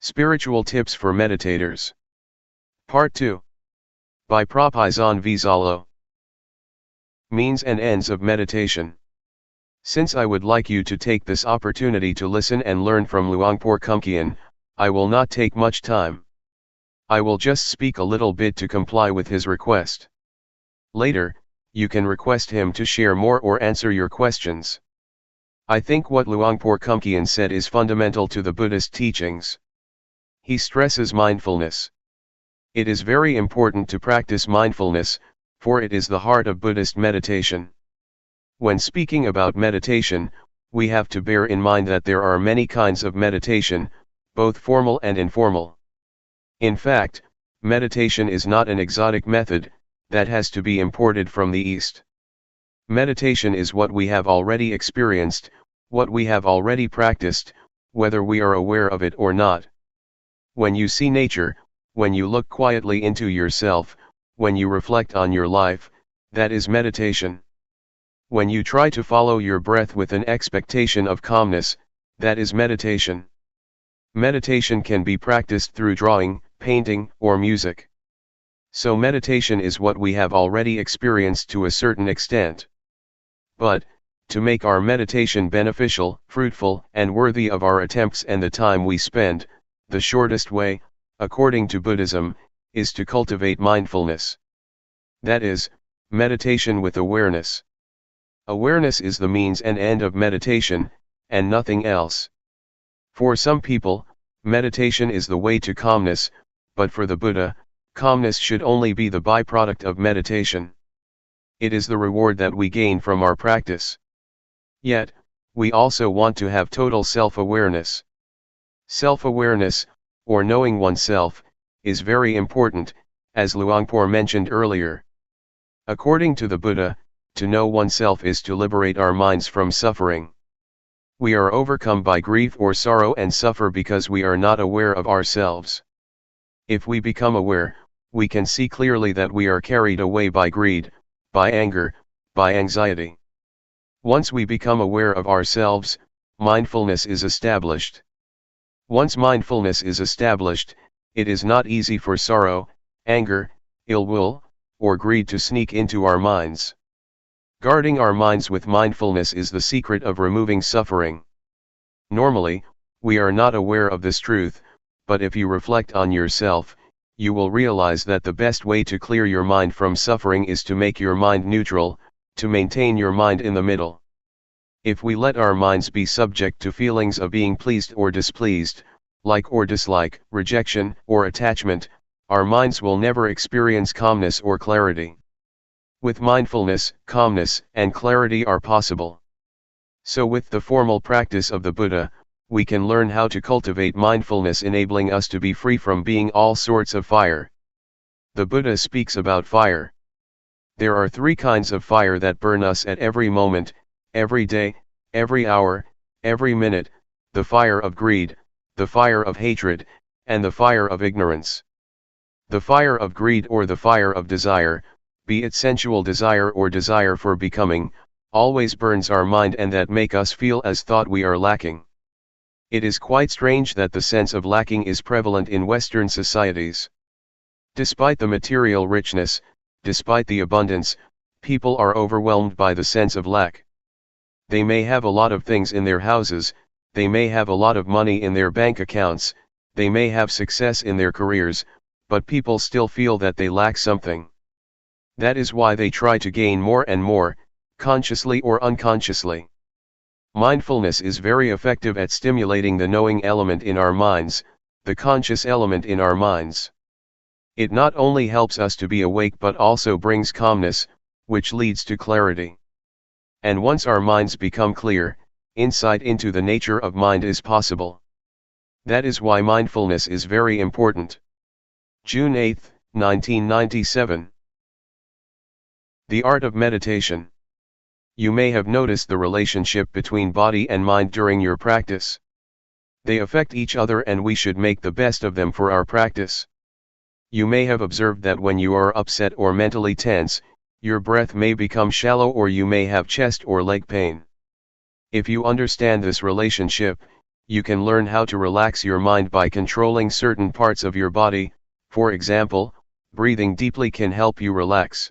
Spiritual Tips for Meditators. Part 2. By Propizan Vizalo. Means and Ends of Meditation. Since I would like you to take this opportunity to listen and learn from Luangpor Teean, I will not take much time. I will just speak a little bit to comply with his request. Later, you can request him to share more or answer your questions. I think what Luangpor Teean said is fundamental to the Buddhist teachings. He stresses mindfulness. It is very important to practice mindfulness, for it is the heart of Buddhist meditation. When speaking about meditation, we have to bear in mind that there are many kinds of meditation, both formal and informal. In fact, meditation is not an exotic method that has to be imported from the East. Meditation is what we have already experienced, what we have already practiced, whether we are aware of it or not. When you see nature, when you look quietly into yourself, when you reflect on your life, that is meditation. When you try to follow your breath with an expectation of calmness, that is meditation. Meditation can be practiced through drawing, painting, or music. So meditation is what we have already experienced to a certain extent. But, to make our meditation beneficial, fruitful, and worthy of our attempts and the time we spend, the shortest way, according to Buddhism, is to cultivate mindfulness. That is, meditation with awareness. Awareness is the means and end of meditation, and nothing else. For some people, meditation is the way to calmness, but for the Buddha, calmness should only be the byproduct of meditation. It is the reward that we gain from our practice. Yet, we also want to have total self-awareness. Self-awareness, or knowing oneself, is very important, as Luangpor mentioned earlier. According to the Buddha, to know oneself is to liberate our minds from suffering. We are overcome by grief or sorrow and suffer because we are not aware of ourselves. If we become aware, we can see clearly that we are carried away by greed, by anger, by anxiety. Once we become aware of ourselves, mindfulness is established. Once mindfulness is established, it is not easy for sorrow, anger, ill will, or greed to sneak into our minds. Guarding our minds with mindfulness is the secret of removing suffering. Normally, we are not aware of this truth, but if you reflect on yourself, you will realize that the best way to clear your mind from suffering is to make your mind neutral, to maintain your mind in the middle. If we let our minds be subject to feelings of being pleased or displeased, like or dislike, rejection or attachment, our minds will never experience calmness or clarity. With mindfulness, calmness and clarity are possible. So with the formal practice of the Buddha, we can learn how to cultivate mindfulness, enabling us to be free from being all sorts of fire. The Buddha speaks about fire. There are three kinds of fire that burn us at every moment, every day, every hour, every minute: the fire of greed, the fire of hatred, and the fire of ignorance. The fire of greed or the fire of desire, be it sensual desire or desire for becoming, always burns our mind, and that make us feel as thought we are lacking. It is quite strange that the sense of lacking is prevalent in Western societies. Despite the material richness, despite the abundance, people are overwhelmed by the sense of lack. They may have a lot of things in their houses, they may have a lot of money in their bank accounts, they may have success in their careers, but people still feel that they lack something. That is why they try to gain more and more, consciously or unconsciously. Mindfulness is very effective at stimulating the knowing element in our minds, the conscious element in our minds. It not only helps us to be awake but also brings calmness, which leads to clarity. And once our minds become clear, insight into the nature of mind is possible. That is why mindfulness is very important. June 8, 1997. The art of meditation. You may have noticed the relationship between body and mind during your practice. They affect each other and we should make the best of them for our practice. You may have observed that when you are upset or mentally tense, your breath may become shallow or you may have chest or leg pain. If you understand this relationship, you can learn how to relax your mind by controlling certain parts of your body. For example, breathing deeply can help you relax.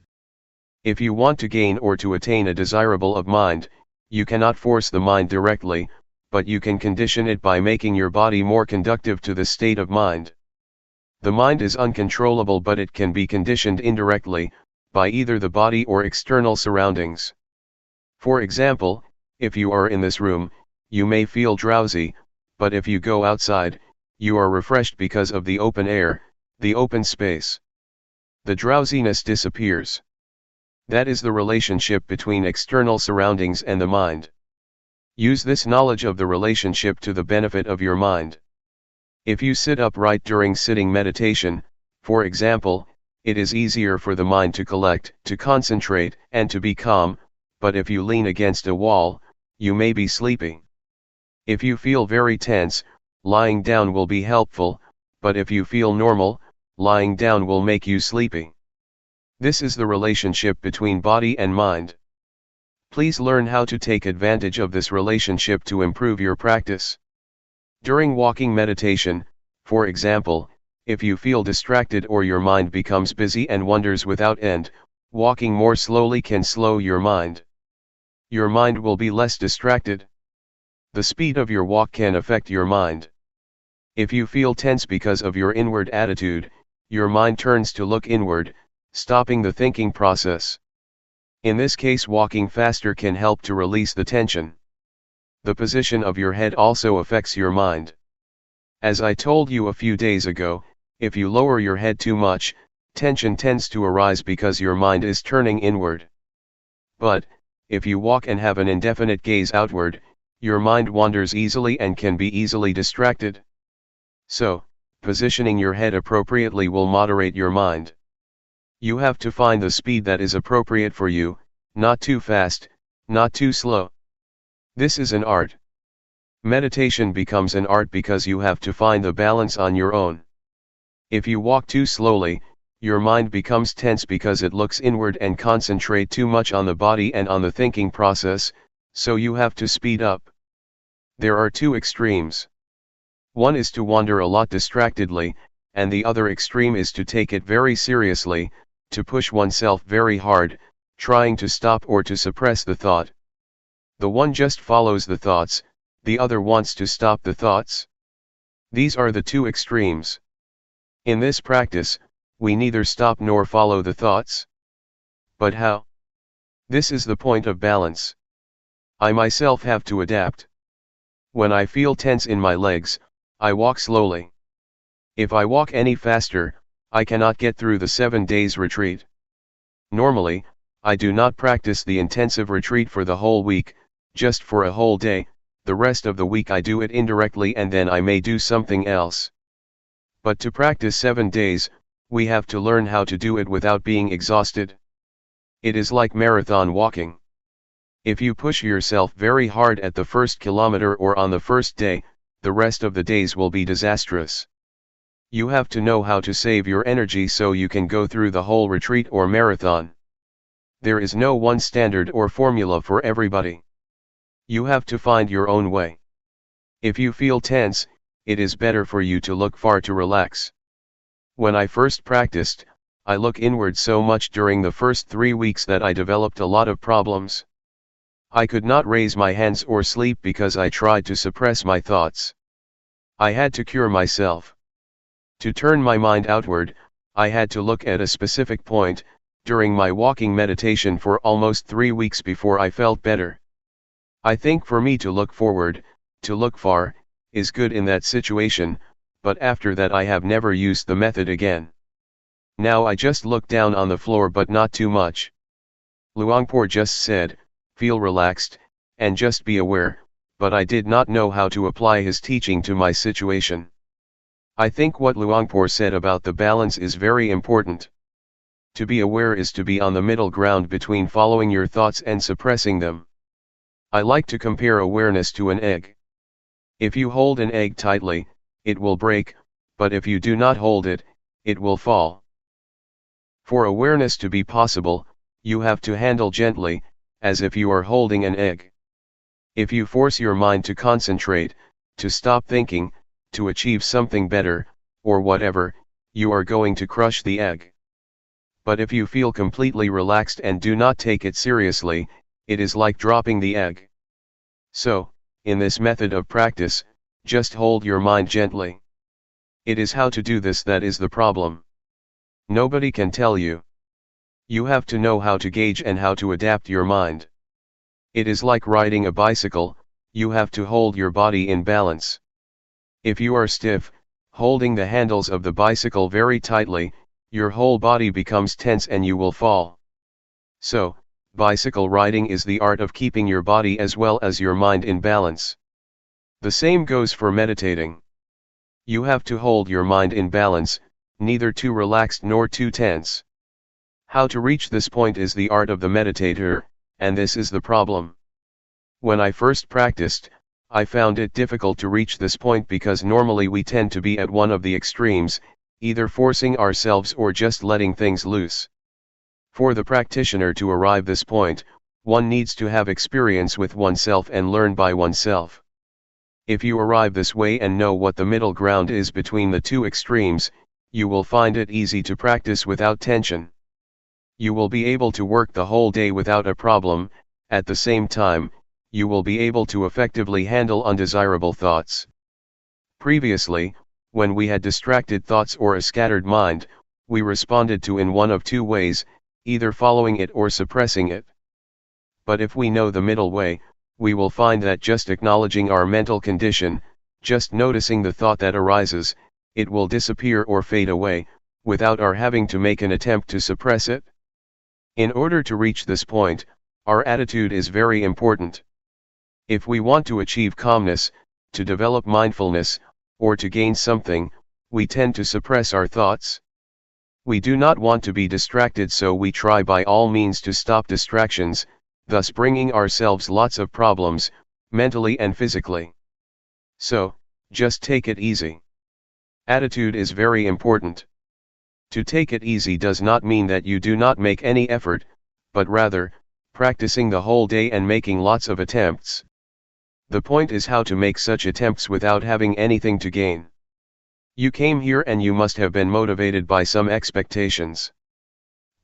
If you want to gain or to attain a desirable of mind, you cannot force the mind directly, but you can condition it by making your body more conducive to the state of mind. The mind is uncontrollable, but it can be conditioned indirectly, by either the body or external surroundings. For example, if you are in this room, you may feel drowsy, but if you go outside, you are refreshed because of the open air, the open space. The drowsiness disappears. That is the relationship between external surroundings and the mind. Use this knowledge of the relationship to the benefit of your mind. If you sit upright during sitting meditation, for example, it is easier for the mind to collect, to concentrate, and to be calm, but if you lean against a wall, you may be sleepy. If you feel very tense, lying down will be helpful, but if you feel normal, lying down will make you sleepy. This is the relationship between body and mind. Please learn how to take advantage of this relationship to improve your practice. During walking meditation, for example, if you feel distracted or your mind becomes busy and wanders without end, walking more slowly can slow your mind. Your mind will be less distracted. The speed of your walk can affect your mind. If you feel tense because of your inward attitude, your mind turns to look inward, stopping the thinking process. In this case, walking faster can help to release the tension. The position of your head also affects your mind. As I told you a few days ago, if you lower your head too much, tension tends to arise because your mind is turning inward. But, if you walk and have an indefinite gaze outward, your mind wanders easily and can be easily distracted. So, positioning your head appropriately will moderate your mind. You have to find the speed that is appropriate for you, not too fast, not too slow. This is an art. Meditation becomes an art because you have to find the balance on your own. If you walk too slowly, your mind becomes tense because it looks inward and concentrate too much on the body and on the thinking process, so you have to speed up. There are two extremes. One is to wander a lot distractedly, and the other extreme is to take it very seriously, to push oneself very hard, trying to stop or to suppress the thought. The one just follows the thoughts, the other wants to stop the thoughts. These are the two extremes. In this practice, we neither stop nor follow the thoughts. But how? This is the point of balance. I myself have to adapt. When I feel tense in my legs, I walk slowly. If I walk any faster, I cannot get through the 7 days retreat. Normally, I do not practice the intensive retreat for the whole week, just for a whole day. The rest of the week I do it indirectly and then I may do something else. But to practice 7 days, we have to learn how to do it without being exhausted. It is like marathon walking. If you push yourself very hard at the first kilometer or on the first day, the rest of the days will be disastrous. You have to know how to save your energy so you can go through the whole retreat or marathon. There is no one standard or formula for everybody. You have to find your own way. If you feel tense, it is better for you to look far to relax. When I first practiced, I look inward so much during the first 3 weeks that I developed a lot of problems. I could not raise my hands or sleep because I tried to suppress my thoughts. I had to cure myself. To turn my mind outward, I had to look at a specific point, during my walking meditation for almost 3 weeks before I felt better. I think for me to look forward, to look far, is good in that situation, but after that I have never used the method again. Now I just look down on the floor but not too much. Luangpor just said, feel relaxed, and just be aware, but I did not know how to apply his teaching to my situation. I think what Luangpor said about the balance is very important. To be aware is to be on the middle ground between following your thoughts and suppressing them. I like to compare awareness to an egg. If you hold an egg tightly, it will break, but if you do not hold it, it will fall. For awareness to be possible, you have to handle gently, as if you are holding an egg. If you force your mind to concentrate, to stop thinking, to achieve something better, or whatever, you are going to crush the egg. But if you feel completely relaxed and do not take it seriously, it is like dropping the egg. So, in this method of practice, just hold your mind gently. It is how to do this that is the problem. Nobody can tell you. You have to know how to gauge and how to adapt your mind. It is like riding a bicycle, you have to hold your body in balance. If you are stiff, holding the handles of the bicycle very tightly, your whole body becomes tense and you will fall. So, bicycle riding is the art of keeping your body as well as your mind in balance. The same goes for meditating. You have to hold your mind in balance, neither too relaxed nor too tense. How to reach this point is the art of the meditator, and this is the problem. When I first practiced, I found it difficult to reach this point because normally we tend to be at one of the extremes, either forcing ourselves or just letting things loose. For the practitioner to arrive this point, one needs to have experience with oneself and learn by oneself. If you arrive this way and know what the middle ground is between the two extremes, you will find it easy to practice without tension. You will be able to work the whole day without a problem. At the same time, you will be able to effectively handle undesirable thoughts. Previously, when we had distracted thoughts or a scattered mind, we responded to in one of two ways, either following it or suppressing it. But if we know the middle way, we will find that just acknowledging our mental condition, just noticing the thought that arises, it will disappear or fade away, without our having to make an attempt to suppress it. In order to reach this point, our attitude is very important. If we want to achieve calmness, to develop mindfulness, or to gain something, we tend to suppress our thoughts. We do not want to be distracted, so we try by all means to stop distractions, thus bringing ourselves lots of problems, mentally and physically. So, just take it easy. Attitude is very important. To take it easy does not mean that you do not make any effort, but rather, practicing the whole day and making lots of attempts. The point is how to make such attempts without having anything to gain. You came here and you must have been motivated by some expectations.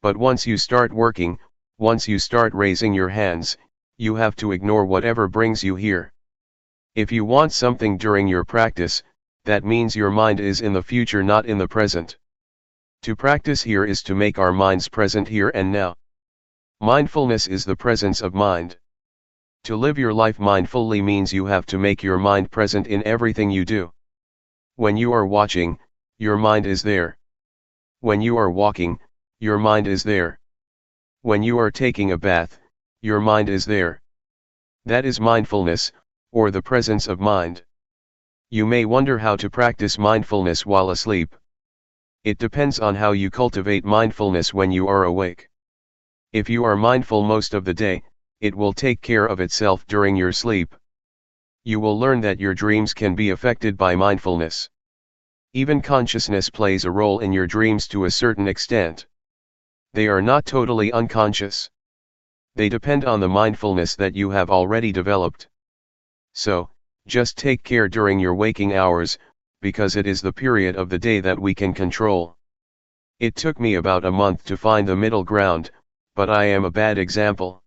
But once you start working, once you start raising your hands, you have to ignore whatever brings you here. If you want something during your practice, that means your mind is in the future, not in the present. To practice here is to make our minds present here and now. Mindfulness is the presence of mind. To live your life mindfully means you have to make your mind present in everything you do. When you are watching, your mind is there. When you are walking, your mind is there. When you are taking a bath, your mind is there. That is mindfulness, or the presence of mind. You may wonder how to practice mindfulness while asleep. It depends on how you cultivate mindfulness when you are awake. If you are mindful most of the day, it will take care of itself during your sleep. You will learn that your dreams can be affected by mindfulness. Even consciousness plays a role in your dreams to a certain extent. They are not totally unconscious. They depend on the mindfulness that you have already developed. So, just take care during your waking hours, because it is the period of the day that we can control. It took me about a month to find the middle ground, but I am a bad example.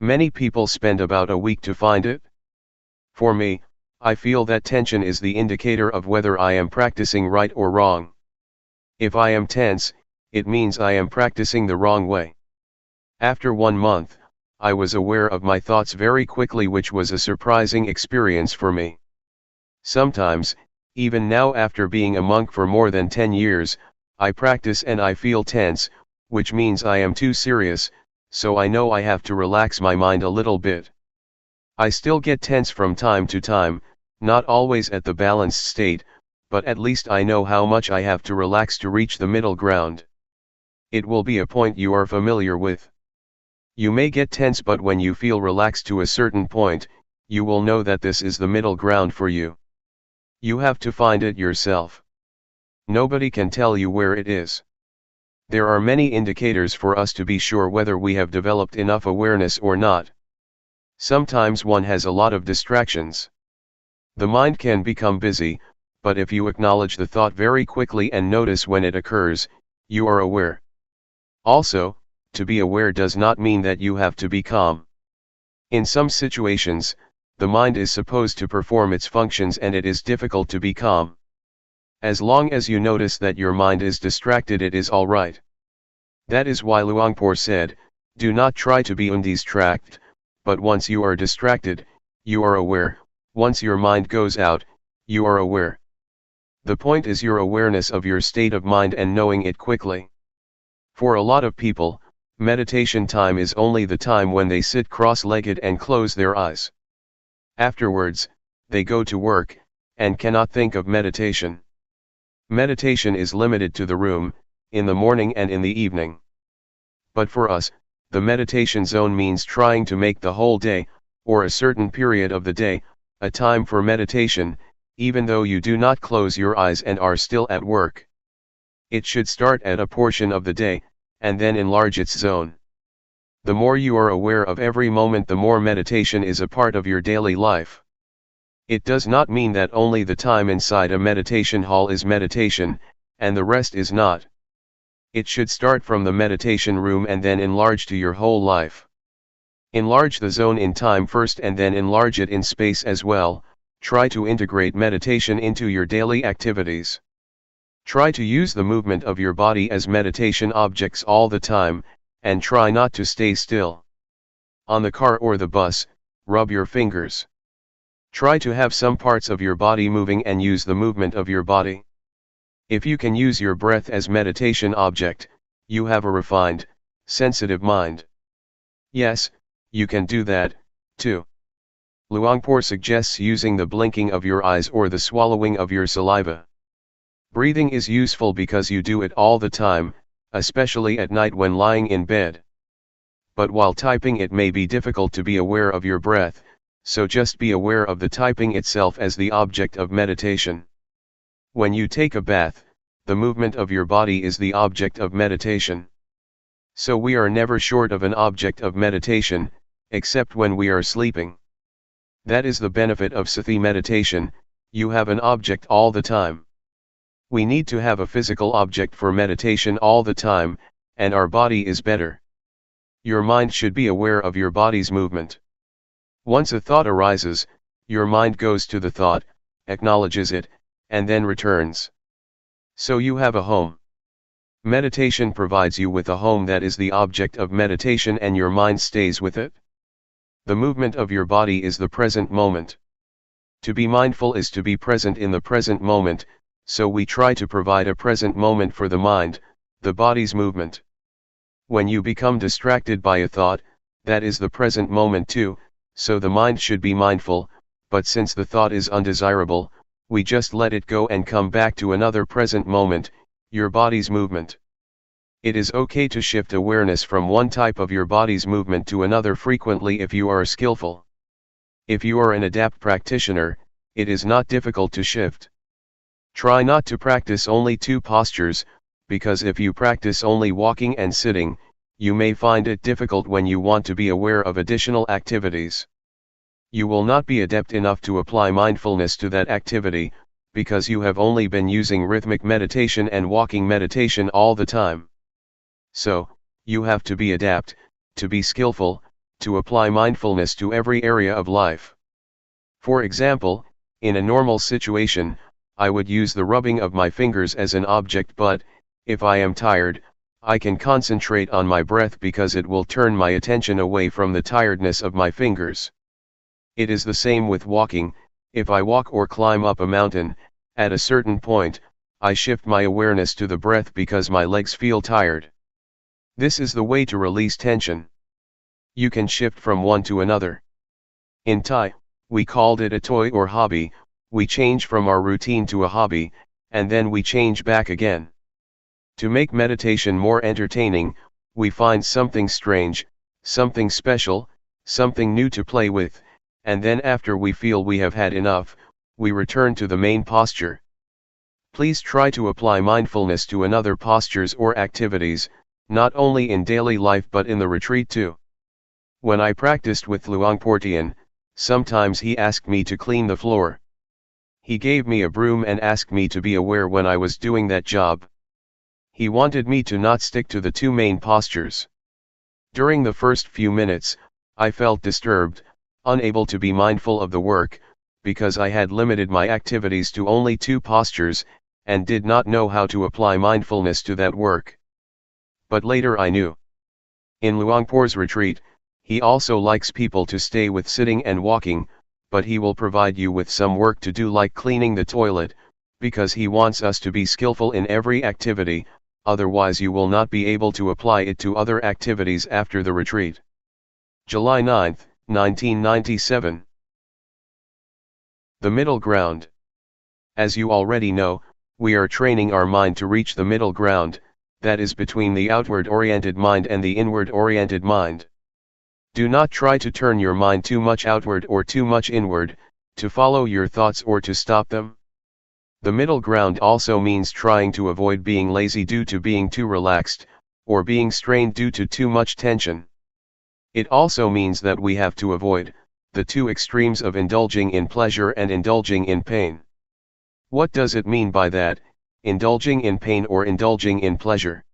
Many people spend about a week to find it. For me, I feel that tension is the indicator of whether I am practicing right or wrong. If I am tense, it means I am practicing the wrong way. After 1 month, I was aware of my thoughts very quickly, which was a surprising experience for me. Sometimes, even now after being a monk for more than 10 years, I practice and I feel tense, which means I am too serious, so I know I have to relax my mind a little bit. I still get tense from time to time, not always at the balanced state, but at least I know how much I have to relax to reach the middle ground. It will be a point you are familiar with. You may get tense, but when you feel relaxed to a certain point, you will know that this is the middle ground for you. You have to find it yourself. Nobody can tell you where it is. There are many indicators for us to be sure whether we have developed enough awareness or not. Sometimes one has a lot of distractions. The mind can become busy, but if you acknowledge the thought very quickly and notice when it occurs, you are aware. Also, to be aware does not mean that you have to be calm. In some situations, the mind is supposed to perform its functions and it is difficult to be calm. As long as you notice that your mind is distracted, it is all right. That is why Luangpor said, do not try to be undistracted, but once you are distracted, you are aware. Once your mind goes out, you are aware. The point is your awareness of your state of mind and knowing it quickly. For a lot of people, meditation time is only the time when they sit cross-legged and close their eyes. Afterwards, they go to work, and cannot think of meditation. Meditation is limited to the room, in the morning and in the evening. But for us, the meditation zone means trying to make the whole day, or a certain period of the day, a time for meditation, even though you do not close your eyes and are still at work. It should start at a portion of the day, and then enlarge its zone. The more you are aware of every moment, the more meditation is a part of your daily life. It does not mean that only the time inside a meditation hall is meditation, and the rest is not. It should start from the meditation room and then enlarge to your whole life. Enlarge the zone in time first and then enlarge it in space as well. Try to integrate meditation into your daily activities. Try to use the movement of your body as meditation objects all the time, and try not to stay still. On the car or the bus, rub your fingers. Try to have some parts of your body moving and use the movement of your body. If you can use your breath as meditation object, you have a refined, sensitive mind. Yes, you can do that, too. Luangpor suggests using the blinking of your eyes or the swallowing of your saliva. Breathing is useful because you do it all the time, especially at night when lying in bed. But while typing, it may be difficult to be aware of your breath, so just be aware of the typing itself as the object of meditation. When you take a bath, the movement of your body is the object of meditation. So we are never short of an object of meditation, except when we are sleeping. That is the benefit of Sathi meditation, you have an object all the time. We need to have a physical object for meditation all the time, and our body is better. Your mind should be aware of your body's movement. Once a thought arises, your mind goes to the thought, acknowledges it, and then returns. So you have a home. Meditation provides you with a home that is the object of meditation and your mind stays with it. The movement of your body is the present moment. To be mindful is to be present in the present moment, so we try to provide a present moment for the mind, the body's movement. When you become distracted by a thought, that is the present moment too, so the mind should be mindful, but since the thought is undesirable, we just let it go and come back to another present moment, your body's movement. It is okay to shift awareness from one type of your body's movement to another frequently if you are skillful. If you are an adept practitioner, it is not difficult to shift. Try not to practice only two postures, because if you practice only walking and sitting, you may find it difficult when you want to be aware of additional activities. You will not be adept enough to apply mindfulness to that activity, because you have only been using rhythmic meditation and walking meditation all the time. So, you have to be adept, to be skillful, to apply mindfulness to every area of life. For example, in a normal situation, I would use the rubbing of my fingers as an object, but, if I am tired, I can concentrate on my breath because it will turn my attention away from the tiredness of my fingers. It is the same with walking. If I walk or climb up a mountain, at a certain point, I shift my awareness to the breath because my legs feel tired. This is the way to release tension. You can shift from one to another. In Thai, we called it a toy or hobby. We change from our routine to a hobby, and then we change back again. To make meditation more entertaining, we find something strange, something special, something new to play with, and then after we feel we have had enough, we return to the main posture. Please try to apply mindfulness to another postures or activities, not only in daily life but in the retreat too. When I practiced with Luangpor Teean, sometimes he asked me to clean the floor. He gave me a broom and asked me to be aware when I was doing that job. He wanted me to not stick to the two main postures. During the first few minutes, I felt disturbed, unable to be mindful of the work, because I had limited my activities to only two postures, and did not know how to apply mindfulness to that work. But later I knew. In Luangpor's retreat, he also likes people to stay with sitting and walking, but he will provide you with some work to do like cleaning the toilet, because he wants us to be skillful in every activity, otherwise you will not be able to apply it to other activities after the retreat. July 9, 1997. The middle ground. As you already know, we are training our mind to reach the middle ground, that is between the outward-oriented mind and the inward-oriented mind. Do not try to turn your mind too much outward or too much inward, to follow your thoughts or to stop them. The middle ground also means trying to avoid being lazy due to being too relaxed, or being strained due to too much tension. It also means that we have to avoid the two extremes of indulging in pleasure and indulging in pain. What does it mean by that, indulging in pain or indulging in pleasure?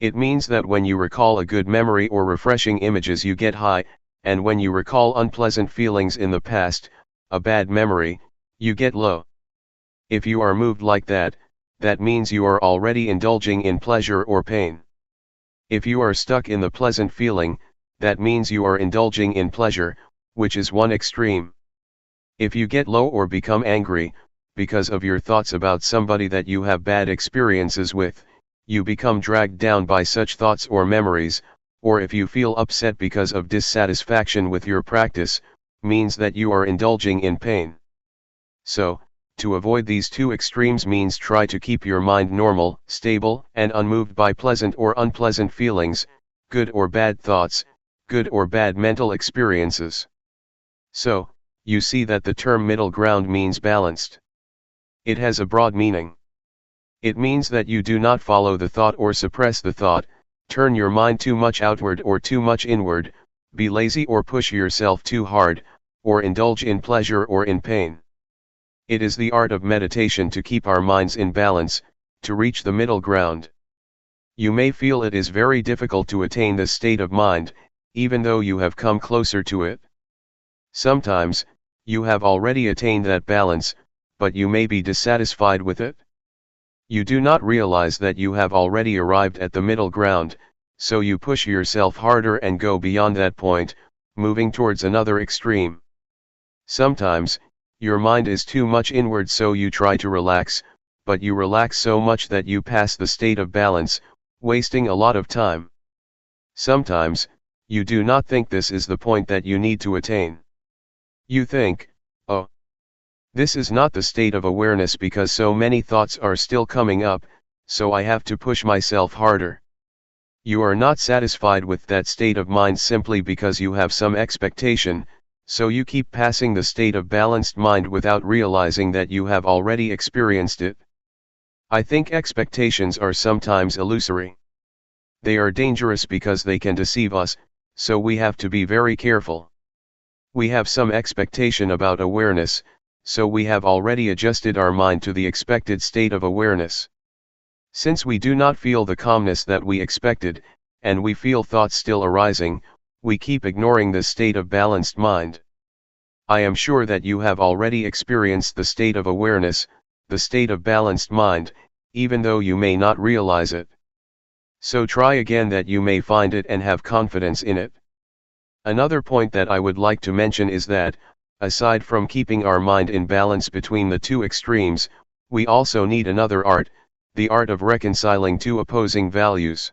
It means that when you recall a good memory or refreshing images you get high, and when you recall unpleasant feelings in the past, a bad memory, you get low. If you are moved like that, that means you are already indulging in pleasure or pain. If you are stuck in the pleasant feeling, that means you are indulging in pleasure, which is one extreme. If you get low or become angry, because of your thoughts about somebody that you have bad experiences with, you become dragged down by such thoughts or memories, or if you feel upset because of dissatisfaction with your practice, means that you are indulging in pain. So, to avoid these two extremes means try to keep your mind normal, stable, and unmoved by pleasant or unpleasant feelings, good or bad thoughts, good or bad mental experiences. So, you see that the term middle ground means balanced. It has a broad meaning. It means that you do not follow the thought or suppress the thought, turn your mind too much outward or too much inward, be lazy or push yourself too hard, or indulge in pleasure or in pain. It is the art of meditation to keep our minds in balance, to reach the middle ground. You may feel it is very difficult to attain this state of mind, even though you have come closer to it. Sometimes, you have already attained that balance, but you may be dissatisfied with it. You do not realize that you have already arrived at the middle ground, so you push yourself harder and go beyond that point, moving towards another extreme. Sometimes, your mind is too much inward so you try to relax, but you relax so much that you pass the state of balance, wasting a lot of time. Sometimes, you do not think this is the point that you need to attain. You think, oh, this is not the state of awareness because so many thoughts are still coming up, so I have to push myself harder. You are not satisfied with that state of mind simply because you have some expectation, so you keep passing the state of balanced mind without realizing that you have already experienced it. I think expectations are sometimes illusory. They are dangerous because they can deceive us, so we have to be very careful. We have some expectation about awareness, so we have already adjusted our mind to the expected state of awareness. Since we do not feel the calmness that we expected, and we feel thoughts still arising, we keep ignoring this state of balanced mind. I am sure that you have already experienced the state of awareness, the state of balanced mind, even though you may not realize it. So try again that you may find it and have confidence in it. Another point that I would like to mention is that, aside from keeping our mind in balance between the two extremes, we also need another art, the art of reconciling two opposing values.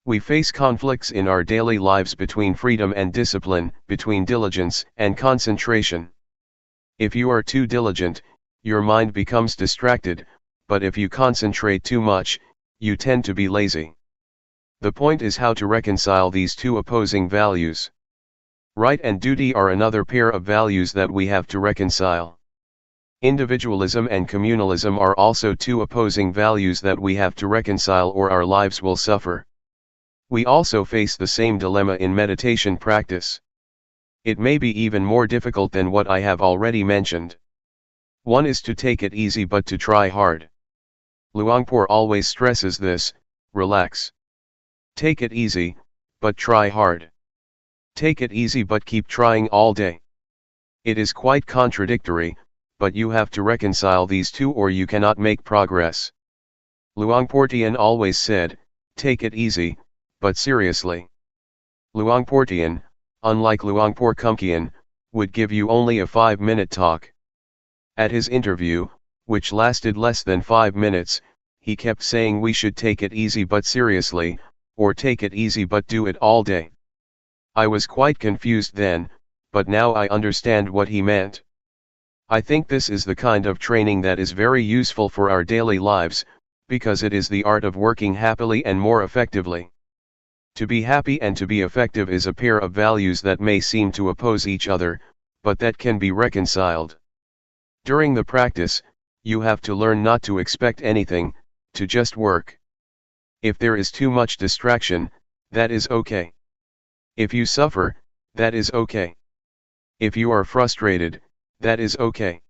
We face conflicts in our daily lives between freedom and discipline, between diligence and concentration. If you are too diligent, your mind becomes distracted, but if you concentrate too much, you tend to be lazy. The point is how to reconcile these two opposing values. Right and duty are another pair of values that we have to reconcile. Individualism and communalism are also two opposing values that we have to reconcile, or our lives will suffer. We also face the same dilemma in meditation practice. It may be even more difficult than what I have already mentioned. One is to take it easy but to try hard. Luangpor always stresses this: relax. Take it easy, but try hard. Take it easy but keep trying all day. It is quite contradictory, but you have to reconcile these two or you cannot make progress. Luangpor Teean always said, take it easy, but seriously. Luangpor Teean, unlike Luangpor Teean, would give you only a 5-minute talk. At his interview, which lasted less than 5 minutes, he kept saying we should take it easy but seriously, or take it easy but do it all day. I was quite confused then, but now I understand what he meant. I think this is the kind of training that is very useful for our daily lives, because it is the art of working happily and more effectively. To be happy and to be effective is a pair of values that may seem to oppose each other, but that can be reconciled. During the practice, you have to learn not to expect anything, to just work. If there is too much distraction, that is okay. If you suffer, that is okay. If you are frustrated, that is okay.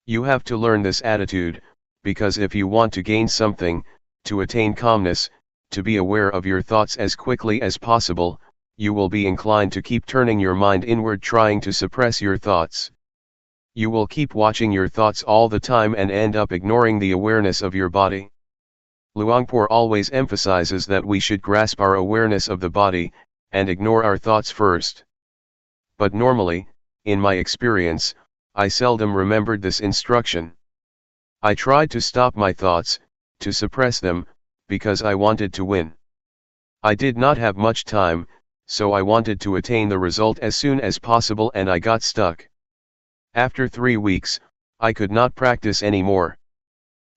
You have to learn this attitude, because if you want to gain something, to attain calmness, to be aware of your thoughts as quickly as possible, you will be inclined to keep turning your mind inward, trying to suppress your thoughts. You will keep watching your thoughts all the time and end up ignoring the awareness of your body. Luangpor always emphasizes that we should grasp our awareness of the body, and ignore our thoughts first. But normally, in my experience, I seldom remembered this instruction. I tried to stop my thoughts, to suppress them, because I wanted to win. I did not have much time, so I wanted to attain the result as soon as possible, and I got stuck. After 3 weeks, I could not practice anymore.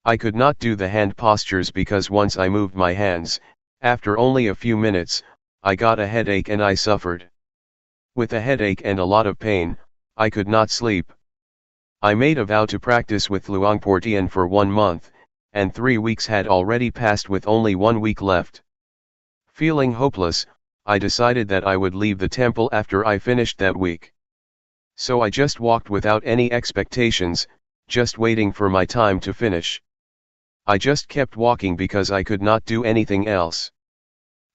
I could not do the hand postures because once I moved my hands, after only a few minutes, I got a headache and I suffered. With a headache and a lot of pain, I could not sleep. I made a vow to practice with Luangpor Teean for 1 month, and 3 weeks had already passed with only 1 week left. Feeling hopeless, I decided that I would leave the temple after I finished that week. So I just walked without any expectations, just waiting for my time to finish. I just kept walking because I could not do anything else.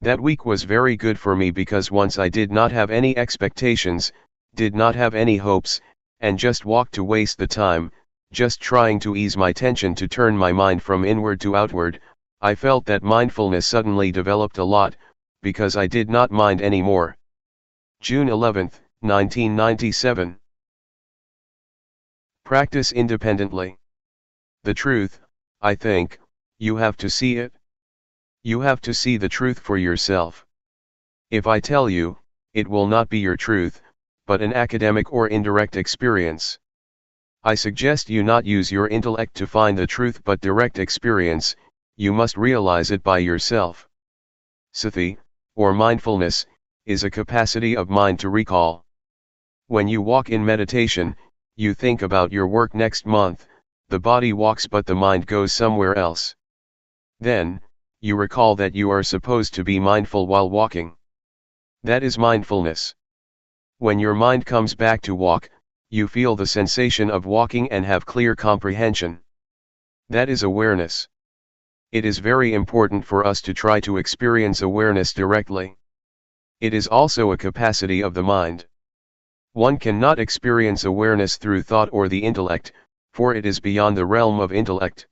That week was very good for me because once I did not have any expectations, did not have any hopes, and just walked to waste the time, just trying to ease my tension to turn my mind from inward to outward, I felt that mindfulness suddenly developed a lot, because I did not mind anymore. June 11, 1997. Practice independently. The truth, I think, you have to see it. You have to see the truth for yourself. If I tell you, it will not be your truth, but an academic or indirect experience. I suggest you not use your intellect to find the truth but direct experience, you must realize it by yourself. Sati, or mindfulness, is a capacity of mind to recall. When you walk in meditation, you think about your work next month, the body walks but the mind goes somewhere else. Then, you recall that you are supposed to be mindful while walking. That is mindfulness. When your mind comes back to walk, you feel the sensation of walking and have clear comprehension. That is awareness. It is very important for us to try to experience awareness directly. It is also a capacity of the mind. One cannot experience awareness through thought or the intellect, for it is beyond the realm of intellect.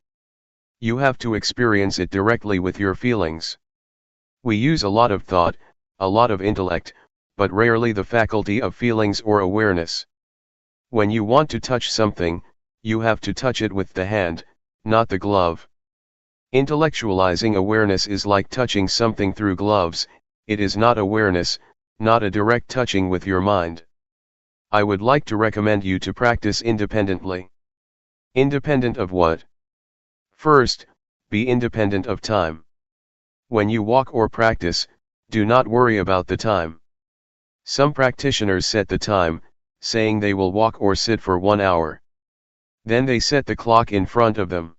You have to experience it directly with your feelings. We use a lot of thought, a lot of intellect, but rarely the faculty of feelings or awareness. When you want to touch something, you have to touch it with the hand, not the glove. Intellectualizing awareness is like touching something through gloves. It is not awareness, not a direct touching with your mind. I would like to recommend you to practice independently. Independent of what? First, be independent of time. When you walk or practice, do not worry about the time. Some practitioners set the time, saying they will walk or sit for 1 hour. Then they set the clock in front of them.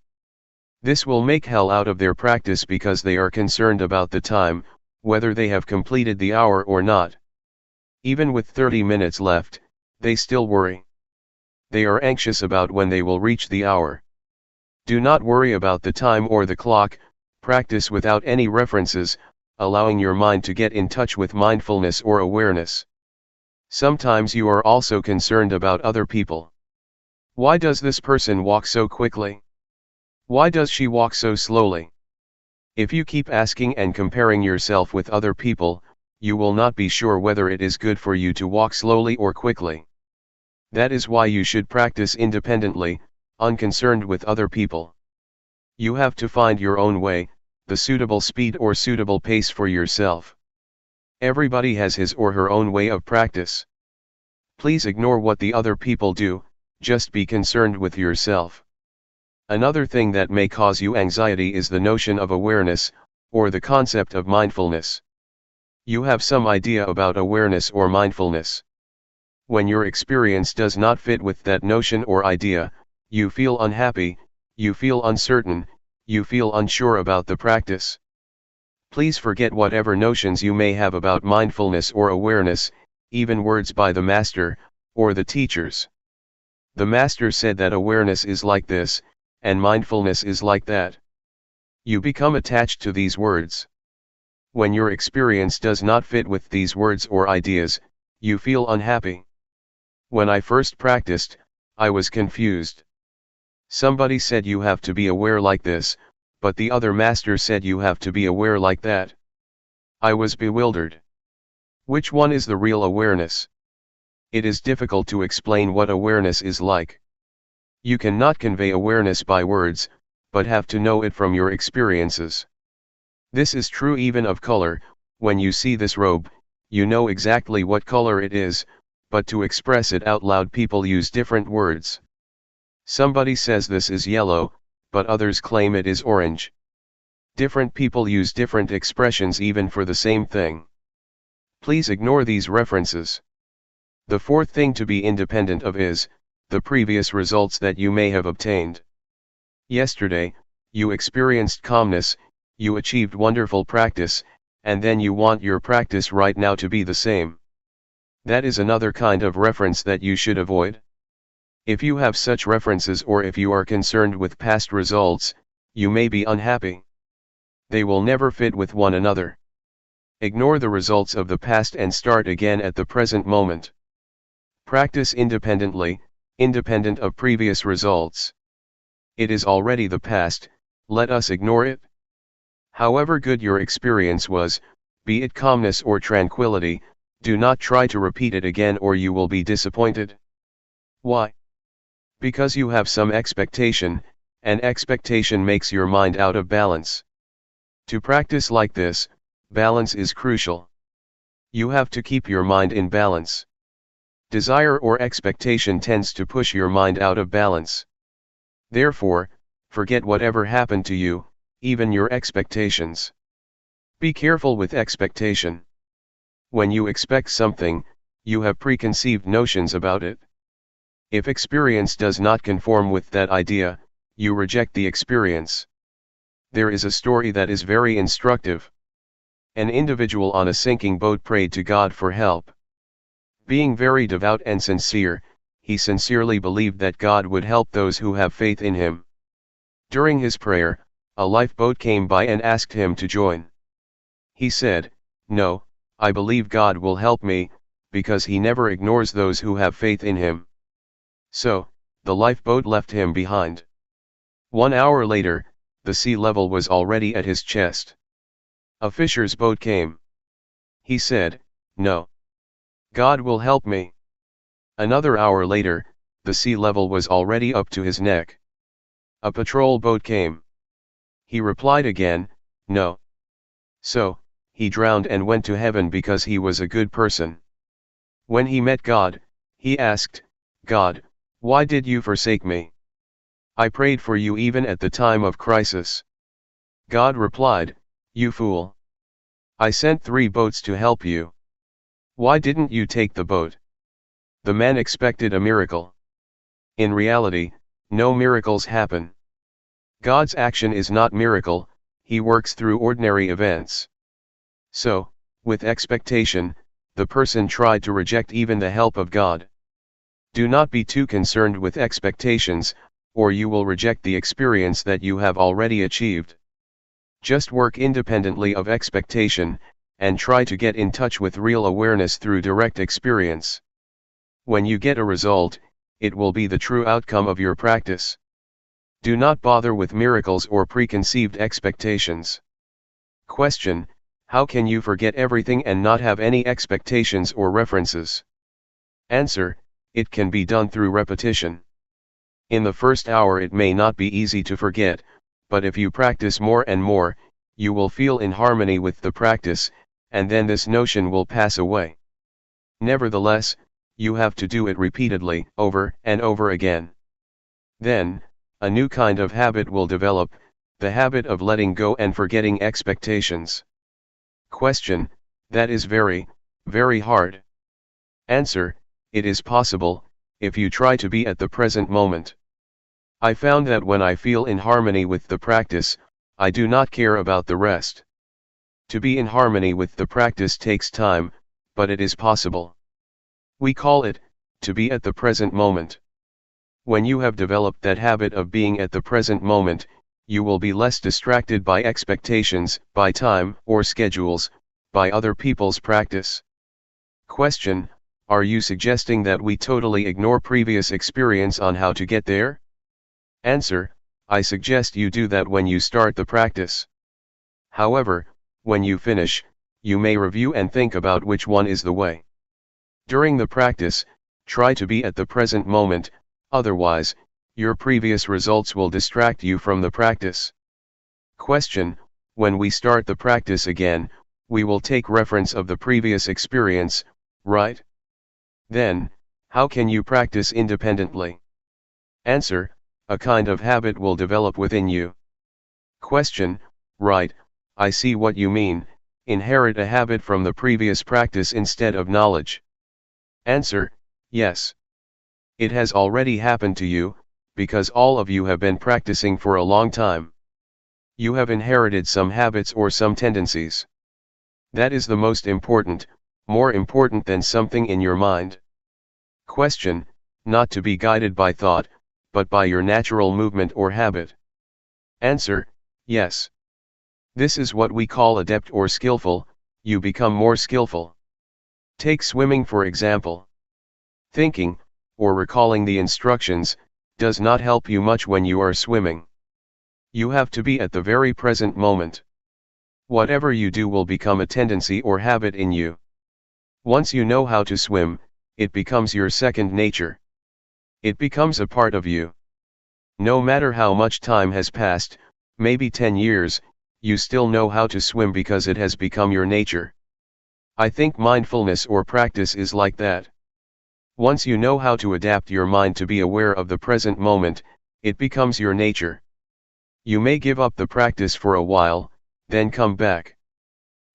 This will make hell out of their practice because they are concerned about the time, whether they have completed the hour or not. Even with 30 minutes left, they still worry. They are anxious about when they will reach the hour. Do not worry about the time or the clock, practice without any references, allowing your mind to get in touch with mindfulness or awareness. Sometimes you are also concerned about other people. Why does this person walk so quickly? Why does she walk so slowly? If you keep asking and comparing yourself with other people, you will not be sure whether it is good for you to walk slowly or quickly. That is why you should practice independently, unconcerned with other people. You have to find your own way, the suitable speed or suitable pace for yourself. Everybody has his or her own way of practice. Please ignore what the other people do, just be concerned with yourself. Another thing that may cause you anxiety is the notion of awareness, or the concept of mindfulness. You have some idea about awareness or mindfulness. When your experience does not fit with that notion or idea, you feel unhappy, you feel uncertain, you feel unsure about the practice. Please forget whatever notions you may have about mindfulness or awareness, even words by the master, or the teachers. The master said that awareness is like this, and mindfulness is like that. You become attached to these words. When your experience does not fit with these words or ideas, you feel unhappy. When I first practiced, I was confused. Somebody said you have to be aware like this, but the other master said you have to be aware like that. I was bewildered. Which one is the real awareness? It is difficult to explain what awareness is like. You cannot convey awareness by words, but have to know it from your experiences. This is true even of color. When you see this robe, you know exactly what color it is, but to express it out loud people use different words. Somebody says this is yellow, but others claim it is orange. Different people use different expressions even for the same thing. Please ignore these references. The fourth thing to be independent of is the previous results that you may have obtained. Yesterday, you experienced calmness, you achieved wonderful practice, and then you want your practice right now to be the same. That is another kind of reference that you should avoid. If you have such references or if you are concerned with past results, you may be unhappy. They will never fit with one another. Ignore the results of the past and start again at the present moment. Practice independently, independent of previous results. It is already the past, let us ignore it. However good your experience was, be it calmness or tranquility, do not try to repeat it again or you will be disappointed. Why? Because you have some expectation, and expectation makes your mind out of balance. To practice like this, balance is crucial. You have to keep your mind in balance. Desire or expectation tends to push your mind out of balance. Therefore, forget whatever happened to you, even your expectations. Be careful with expectation. When you expect something, you have preconceived notions about it. If experience does not conform with that idea, you reject the experience. There is a story that is very instructive. An individual on a sinking boat prayed to God for help. Being very devout and sincere, he sincerely believed that God would help those who have faith in him. During his prayer, a lifeboat came by and asked him to join. He said, "No, I believe God will help me, because he never ignores those who have faith in him." So, the lifeboat left him behind. 1 hour later, the sea level was already at his chest. A fisher's boat came. He said, "No. God will help me." Another hour later, the sea level was already up to his neck. A patrol boat came. He replied again, no. So, he drowned and went to heaven because he was a good person. When he met God, he asked, God, why did you forsake me? I prayed for you even at the time of crisis. God replied, you fool. I sent 3 boats to help you. Why didn't you take the boat? The man expected a miracle. In reality, no miracles happen. God's action is not miracle, he works through ordinary events. So, with expectation, the person tried to reject even the help of God. Do not be too concerned with expectations, or you will reject the experience that you have already achieved. Just work independently of expectation, and try to get in touch with real awareness through direct experience. When you get a result, it will be the true outcome of your practice. Do not bother with miracles or preconceived expectations. Question: how can you forget everything and not have any expectations or references? Answer: it can be done through repetition. In the first hour it may not be easy to forget, but if you practice more and more, you will feel in harmony with the practice, and then this notion will pass away. Nevertheless, you have to do it repeatedly, over and over again. Then, a new kind of habit will develop, the habit of letting go and forgetting expectations. Question: that is very, very hard. Answer: it is possible, if you try to be at the present moment. I found that when I feel in harmony with the practice, I do not care about the rest. To be in harmony with the practice takes time, but it is possible. We call it, to be at the present moment. When you have developed that habit of being at the present moment, you will be less distracted by expectations, by time or schedules, by other people's practice. Question: are you suggesting that we totally ignore previous experience on how to get there? Answer: I suggest you do that when you start the practice. However, when you finish, you may review and think about which one is the way. During the practice, try to be at the present moment, otherwise, your previous results will distract you from the practice. Question: when we start the practice again, we will take reference of the previous experience, right? Then, how can you practice independently? Answer: a kind of habit will develop within you. Question: right, I see what you mean, inherit a habit from the previous practice instead of knowledge. Answer: yes. It has already happened to you, because all of you have been practicing for a long time. You have inherited some habits or some tendencies. That is the most important, more important than something in your mind. Question: not to be guided by thought, but by your natural movement or habit. Answer: yes. This is what we call adept or skillful, you become more skillful. Take swimming for example. Thinking, or recalling the instructions, does not help you much when you are swimming. You have to be at the very present moment. Whatever you do will become a tendency or habit in you. Once you know how to swim, it becomes your second nature. It becomes a part of you. No matter how much time has passed, maybe 10 years, you still know how to swim because it has become your nature. I think mindfulness or practice is like that. Once you know how to adapt your mind to be aware of the present moment, it becomes your nature. You may give up the practice for a while, then come back.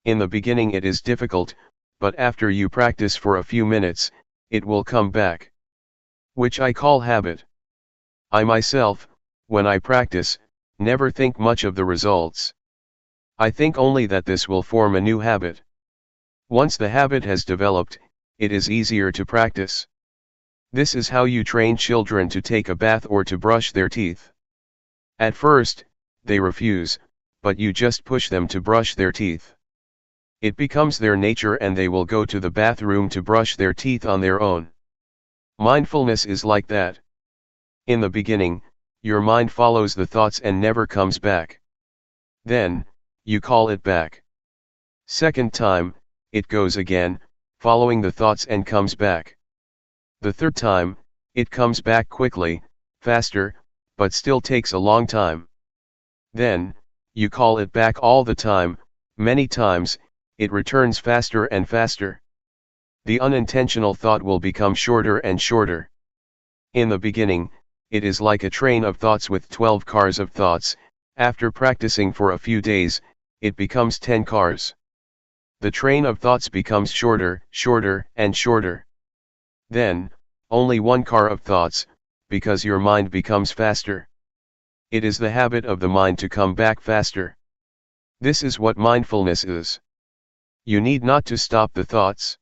In the beginning it is difficult, but after you practice for a few minutes, it will come back. Which I call habit. I myself, when I practice, never think much of the results. I think only that this will form a new habit. Once the habit has developed, it is easier to practice. This is how you train children to take a bath or to brush their teeth. At first, they refuse, but you just push them to brush their teeth. It becomes their nature and they will go to the bathroom to brush their teeth on their own. Mindfulness is like that. In the beginning, your mind follows the thoughts and never comes back. Then, you call it back. Second time, it goes again, following the thoughts and comes back. The third time, it comes back quickly, faster, but still takes a long time. Then, You call it back all the time, many times, it returns faster and faster. The unintentional thought will become shorter and shorter. In the beginning, it is like a train of thoughts with 12 cars of thoughts. After practicing for a few days, it becomes 10 cars. The train of thoughts becomes shorter, shorter, and shorter. Then, only one car of thoughts, because your mind becomes faster. It is the habit of the mind to come back faster. This is what mindfulness is. You need not to stop the thoughts.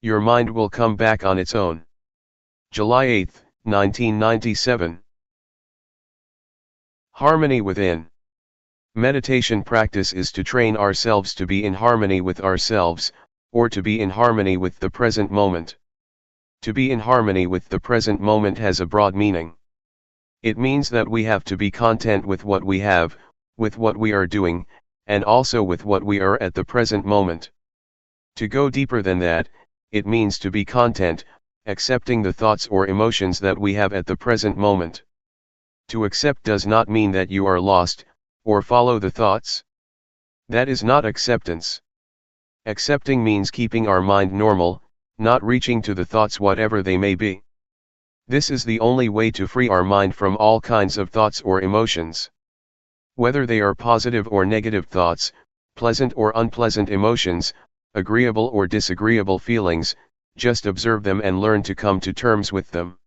Your mind will come back on its own. July 8, 1997. Harmony within. Meditation practice is to train ourselves to be in harmony with ourselves, or to be in harmony with the present moment. To be in harmony with the present moment has a broad meaning. It means that we have to be content with what we have, with what we are doing, and also with what we are at the present moment. To go deeper than that, it means to be content, accepting the thoughts or emotions that we have at the present moment. To accept does not mean that you are lost, or follow the thoughts. That is not acceptance. Accepting means keeping our mind normal, not reaching to the thoughts whatever they may be. This is the only way to free our mind from all kinds of thoughts or emotions. Whether they are positive or negative thoughts, pleasant or unpleasant emotions, agreeable or disagreeable feelings, just observe them and learn to come to terms with them.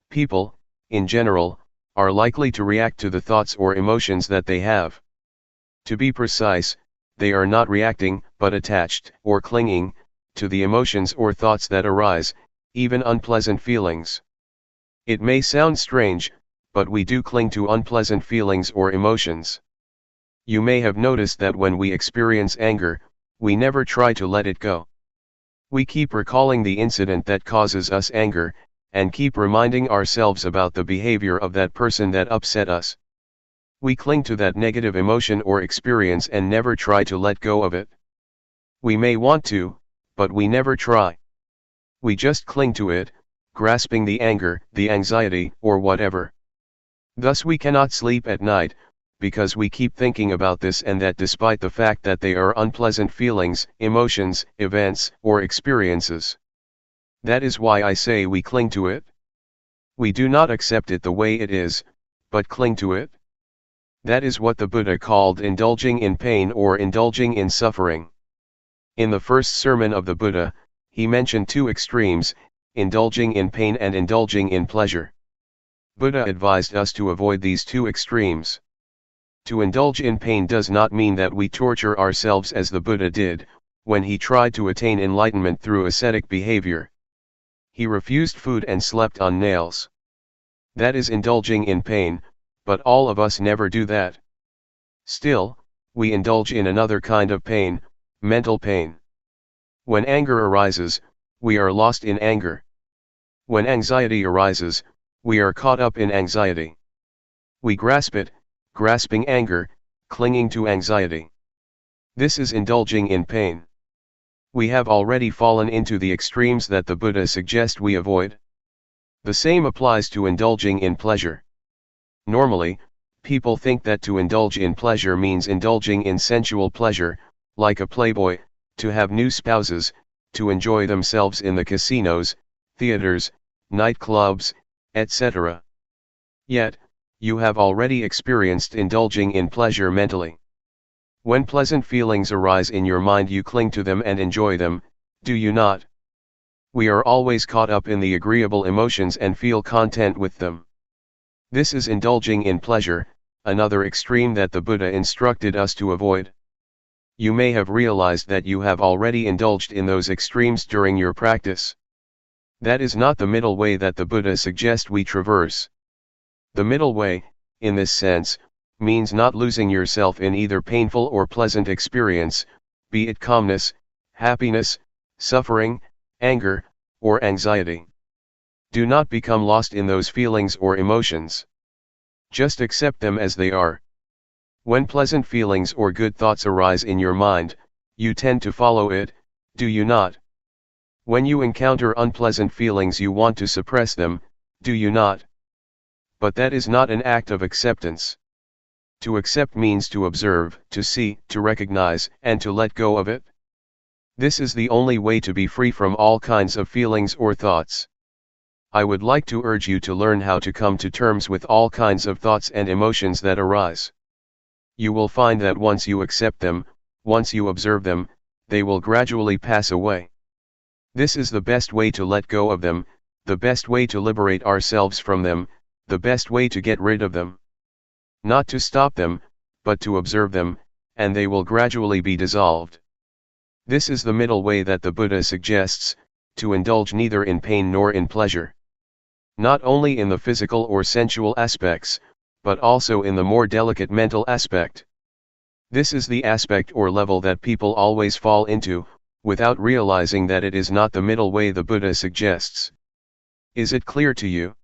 People, in general, are likely to react to the thoughts or emotions that they have. To be precise, they are not reacting, but attached, or clinging, to the emotions or thoughts that arise, even unpleasant feelings. It may sound strange, but we do cling to unpleasant feelings or emotions. You may have noticed that when we experience anger, we never try to let it go. We keep recalling the incident that causes us anger, and keep reminding ourselves about the behavior of that person that upset us. We cling to that negative emotion or experience and never try to let go of it. We may want to, but we never try. We just cling to it, grasping the anger, the anxiety, or whatever. Thus we cannot sleep at night, because we keep thinking about this and that despite the fact that they are unpleasant feelings, emotions, events, or experiences. That is why I say we cling to it. We do not accept it the way it is, but cling to it. That is what the Buddha called indulging in pain or indulging in suffering. In the first sermon of the Buddha, he mentioned two extremes, indulging in pain and indulging in pleasure. Buddha advised us to avoid these two extremes. To indulge in pain does not mean that we torture ourselves as the Buddha did, when he tried to attain enlightenment through ascetic behavior. He refused food and slept on nails. That is indulging in pain, but all of us never do that. Still, we indulge in another kind of pain, mental pain. When anger arises, we are lost in anger. When anxiety arises, we are caught up in anxiety. We grasp it, grasping anger, clinging to anxiety. This is indulging in pain. We have already fallen into the extremes that the Buddha suggests we avoid. The same applies to indulging in pleasure. Normally, people think that to indulge in pleasure means indulging in sensual pleasure, like a playboy, to have new spouses, to enjoy themselves in the casinos, theaters, nightclubs, etc. Yet, you have already experienced indulging in pleasure mentally. When pleasant feelings arise in your mind, you cling to them and enjoy them, do you not? We are always caught up in the agreeable emotions and feel content with them. This is indulging in pleasure, another extreme that the Buddha instructed us to avoid. You may have realized that you have already indulged in those extremes during your practice. That is not the middle way that the Buddha suggests we traverse. The middle way, in this sense, means not losing yourself in either painful or pleasant experience, be it calmness, happiness, suffering, anger, or anxiety. Do not become lost in those feelings or emotions. Just accept them as they are. When pleasant feelings or good thoughts arise in your mind, you tend to follow it, do you not? When you encounter unpleasant feelings, you want to suppress them, do you not? But that is not an act of acceptance. To accept means to observe, to see, to recognize, and to let go of it. This is the only way to be free from all kinds of feelings or thoughts. I would like to urge you to learn how to come to terms with all kinds of thoughts and emotions that arise. You will find that once you accept them, once you observe them, they will gradually pass away. This is the best way to let go of them, the best way to liberate ourselves from them, the best way to get rid of them. Not to stop them, but to observe them, and they will gradually be dissolved. This is the middle way that the Buddha suggests, to indulge neither in pain nor in pleasure. Not only in the physical or sensual aspects, but also in the more delicate mental aspect. This is the aspect or level that people always fall into, without realizing that it is not the middle way the Buddha suggests. Is it clear to you?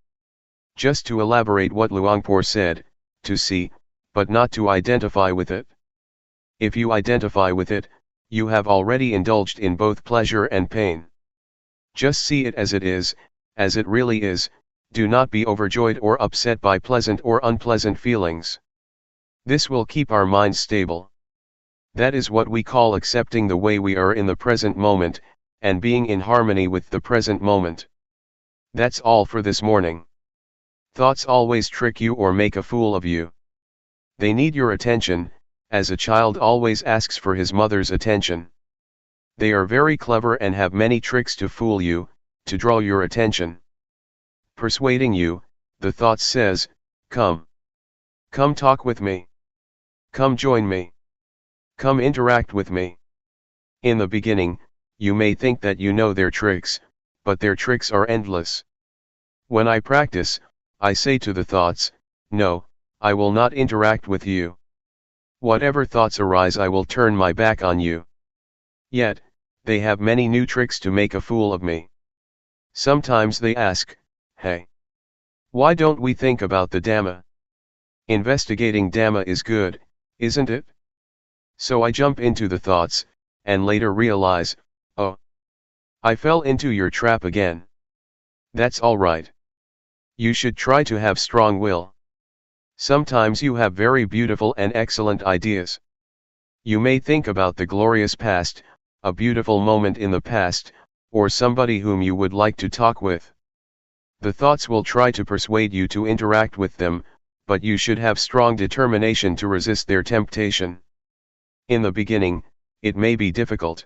Just to elaborate what Luangpor said, to see, but not to identify with it. If you identify with it, you have already indulged in both pleasure and pain. Just see it as it really is, do not be overjoyed or upset by pleasant or unpleasant feelings. This will keep our minds stable. That is what we call accepting the way we are in the present moment, and being in harmony with the present moment. That's all for this morning. Thoughts always trick you or make a fool of you. They need your attention, as a child always asks for his mother's attention. They are very clever and have many tricks to fool you, to draw your attention. Persuading you, the thought says, come. Come talk with me. Come join me. Come interact with me. In the beginning, you may think that you know their tricks, but their tricks are endless. When I practice, I say to the thoughts, no, I will not interact with you. Whatever thoughts arise, I will turn my back on you. Yet, they have many new tricks to make a fool of me. Sometimes they ask, hey, why don't we think about the Dhamma? Investigating Dhamma is good, isn't it? So I jump into the thoughts, and later realize, oh, I fell into your trap again. That's all right. You should try to have strong will. Sometimes you have very beautiful and excellent ideas. You may think about the glorious past, a beautiful moment in the past, or somebody whom you would like to talk with. The thoughts will try to persuade you to interact with them, but you should have strong determination to resist their temptation. In the beginning, it may be difficult.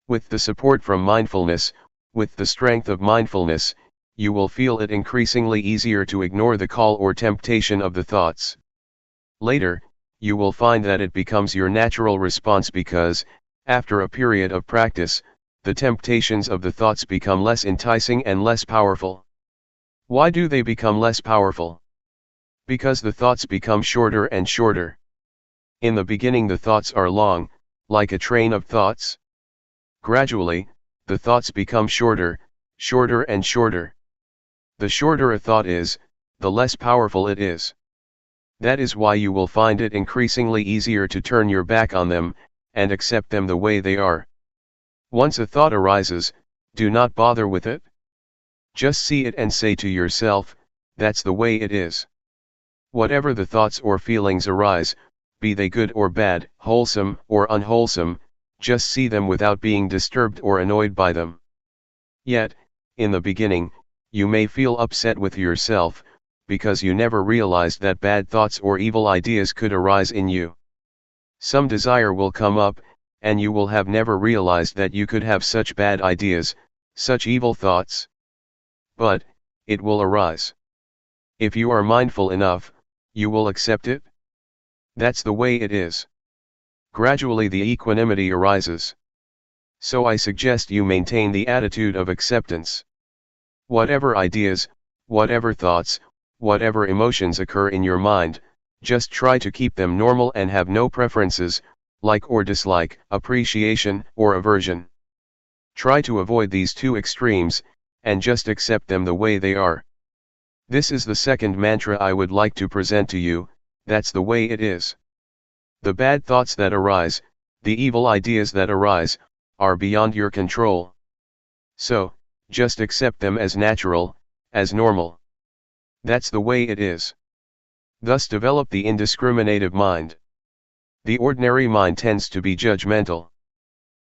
With the support from mindfulness, with the strength of mindfulness, you will feel it increasingly easier to ignore the call or temptation of the thoughts. Later, you will find that it becomes your natural response because, after a period of practice, the temptations of the thoughts become less enticing and less powerful. Why do they become less powerful? Because the thoughts become shorter and shorter. In the beginning the thoughts are long, like a train of thoughts. Gradually, the thoughts become shorter, shorter and shorter. The shorter a thought is, the less powerful it is. That is why you will find it increasingly easier to turn your back on them, and accept them the way they are. Once a thought arises, do not bother with it. Just see it and say to yourself, that's the way it is. Whatever the thoughts or feelings arise, be they good or bad, wholesome or unwholesome, just see them without being disturbed or annoyed by them. Yet, in the beginning, you may feel upset with yourself, because you never realized that bad thoughts or evil ideas could arise in you. Some desire will come up, and you will have never realized that you could have such bad ideas, such evil thoughts. But, it will arise. If you are mindful enough, you will accept it. That's the way it is. Gradually the equanimity arises. So I suggest you maintain the attitude of acceptance. Whatever ideas, whatever thoughts, whatever emotions occur in your mind, just try to keep them normal and have no preferences, like or dislike, appreciation or aversion. Try to avoid these two extremes, and just accept them the way they are. This is the second mantra I would like to present to you, that's the way it is. The bad thoughts that arise, the evil ideas that arise, are beyond your control. So, just accept them as natural, as normal. That's the way it is. Thus develop the indiscriminative mind. The ordinary mind tends to be judgmental.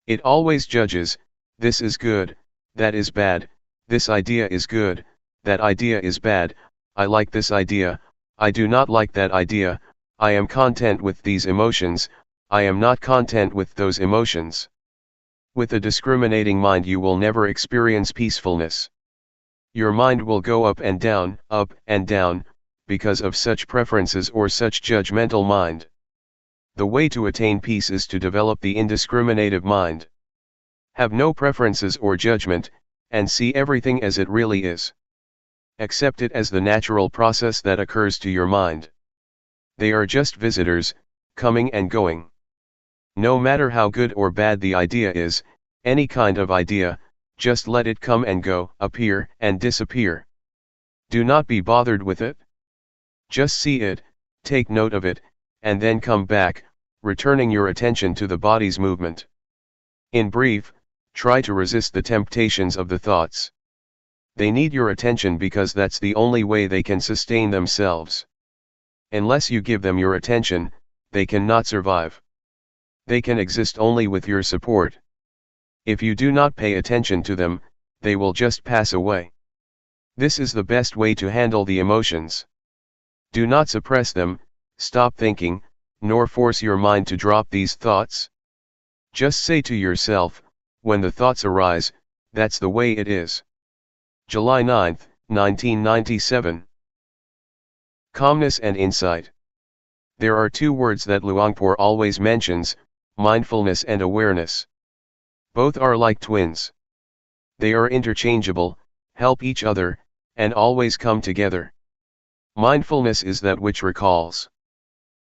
It always judges, this is good, that is bad, this idea is good, that idea is bad, I like this idea, I do not like that idea, I am content with these emotions, I am not content with those emotions. With a discriminating mind you will never experience peacefulness. Your mind will go up and down, because of such preferences or such judgmental mind. The way to attain peace is to develop the indiscriminative mind. Have no preferences or judgment, and see everything as it really is. Accept it as the natural process that occurs to your mind. They are just visitors, coming and going. No matter how good or bad the idea is, any kind of idea, just let it come and go, appear and disappear. Do not be bothered with it. Just see it, take note of it, and then come back, returning your attention to the body's movement. In brief, try to resist the temptations of the thoughts. They need your attention because that's the only way they can sustain themselves. Unless you give them your attention, they cannot survive. They can exist only with your support. If you do not pay attention to them, they will just pass away. This is the best way to handle the emotions. Do not suppress them, stop thinking, nor force your mind to drop these thoughts. Just say to yourself, when the thoughts arise, that's the way it is. July 9, 1997. Calmness and insight. There are two words that Luangpor always mentions, mindfulness and awareness. Both are like twins. They are interchangeable, help each other, and always come together. Mindfulness is that which recalls.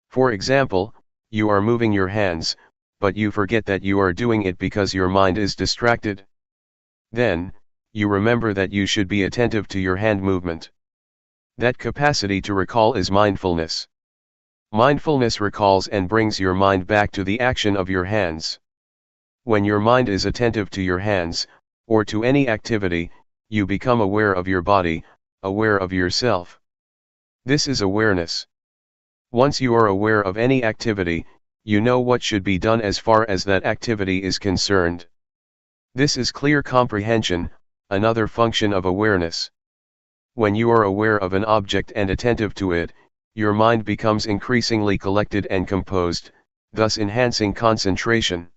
For example, you are moving your hands, but you forget that you are doing it because your mind is distracted. Then, you remember that you should be attentive to your hand movement. That capacity to recall is mindfulness. Mindfulness recalls and brings your mind back to the action of your hands. When your mind is attentive to your hands, or to any activity, you become aware of your body, aware of yourself. This is awareness. Once you are aware of any activity, you know what should be done as far as that activity is concerned. This is clear comprehension, another function of awareness. When you are aware of an object and attentive to it, your mind becomes increasingly collected and composed, thus enhancing concentration.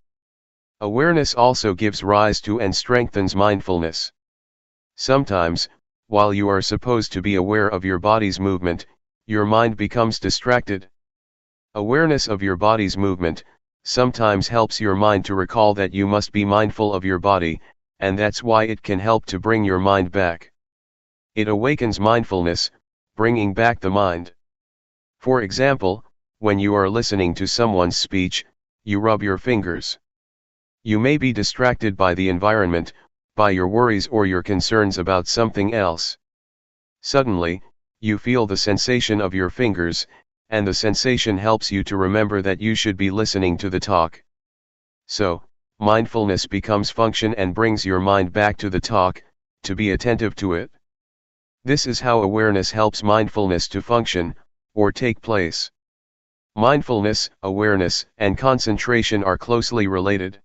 Awareness also gives rise to and strengthens mindfulness. Sometimes, while you are supposed to be aware of your body's movement, your mind becomes distracted. Awareness of your body's movement sometimes helps your mind to recall that you must be mindful of your body, and that's why it can help to bring your mind back. It awakens mindfulness, bringing back the mind. For example, when you are listening to someone's speech, you rub your fingers. You may be distracted by the environment, by your worries or your concerns about something else. Suddenly, you feel the sensation of your fingers, and the sensation helps you to remember that you should be listening to the talk. So, mindfulness becomes function and brings your mind back to the talk, to be attentive to it. This is how awareness helps mindfulness to function, or take place. Mindfulness, awareness, and concentration are closely related.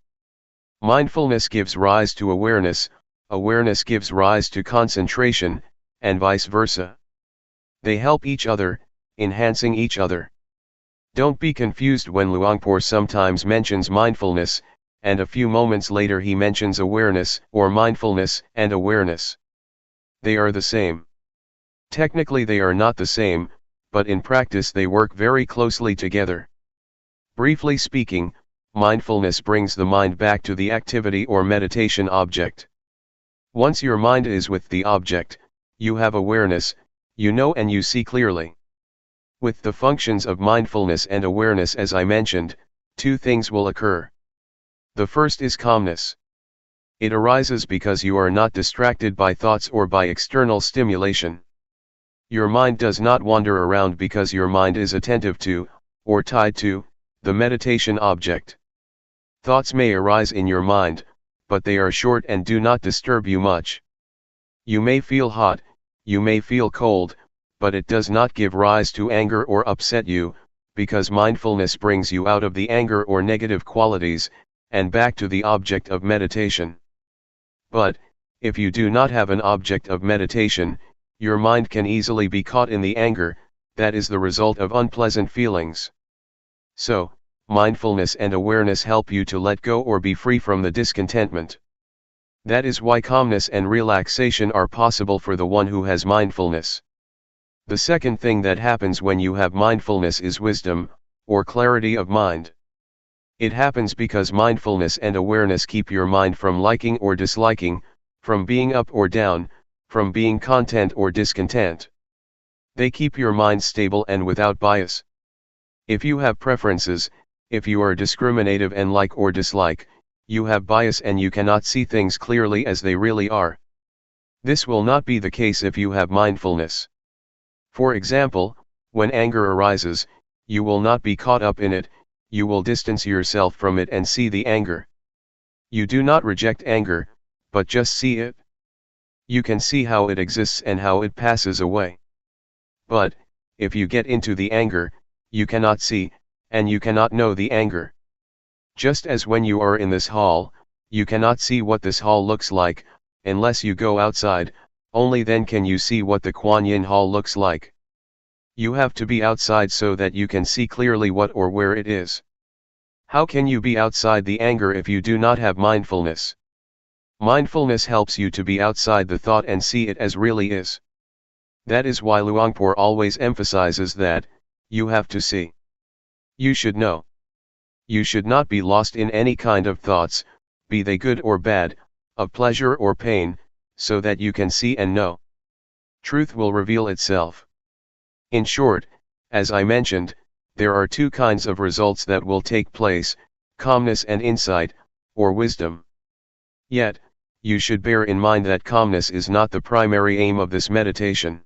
Mindfulness gives rise to awareness, awareness gives rise to concentration, and vice versa. They help each other, enhancing each other. Don't be confused when Luangpor sometimes mentions mindfulness, and a few moments later he mentions awareness or mindfulness and awareness. They are the same. Technically they are not the same, but in practice they work very closely together. Briefly speaking, mindfulness brings the mind back to the activity or meditation object. Once your mind is with the object, you have awareness, you know and you see clearly. With the functions of mindfulness and awareness as I mentioned, two things will occur. The first is calmness. It arises because you are not distracted by thoughts or by external stimulation. Your mind does not wander around because your mind is attentive to, or tied to, the meditation object. Thoughts may arise in your mind, but they are short and do not disturb you much. You may feel hot, you may feel cold, but it does not give rise to anger or upset you, because mindfulness brings you out of the anger or negative qualities, and back to the object of meditation. But, if you do not have an object of meditation, your mind can easily be caught in the anger, that is the result of unpleasant feelings. So, mindfulness and awareness help you to let go or be free from the discontentment. That is why calmness and relaxation are possible for the one who has mindfulness. The second thing that happens when you have mindfulness is wisdom, or clarity of mind. It happens because mindfulness and awareness keep your mind from liking or disliking, from being up or down, from being content or discontent. They keep your mind stable and without bias. If you have preferences, if you are discriminative and like or dislike, you have bias and you cannot see things clearly as they really are. This will not be the case if you have mindfulness. For example, when anger arises, you will not be caught up in it, you will distance yourself from it and see the anger. You do not reject anger, but just see it. You can see how it exists and how it passes away. But, if you get into the anger, you cannot see, and you cannot know the anger. Just as when you are in this hall, you cannot see what this hall looks like, unless you go outside, only then can you see what the Kuan Yin Hall looks like. You have to be outside so that you can see clearly what or where it is. How can you be outside the anger if you do not have mindfulness? Mindfulness helps you to be outside the thought and see it as really is. That is why Luangpor always emphasizes that, you have to see. You should know. You should not be lost in any kind of thoughts, be they good or bad, of pleasure or pain, so that you can see and know. Truth will reveal itself. In short, as I mentioned, there are two kinds of results that will take place, calmness and insight, or wisdom. Yet, you should bear in mind that calmness is not the primary aim of this meditation.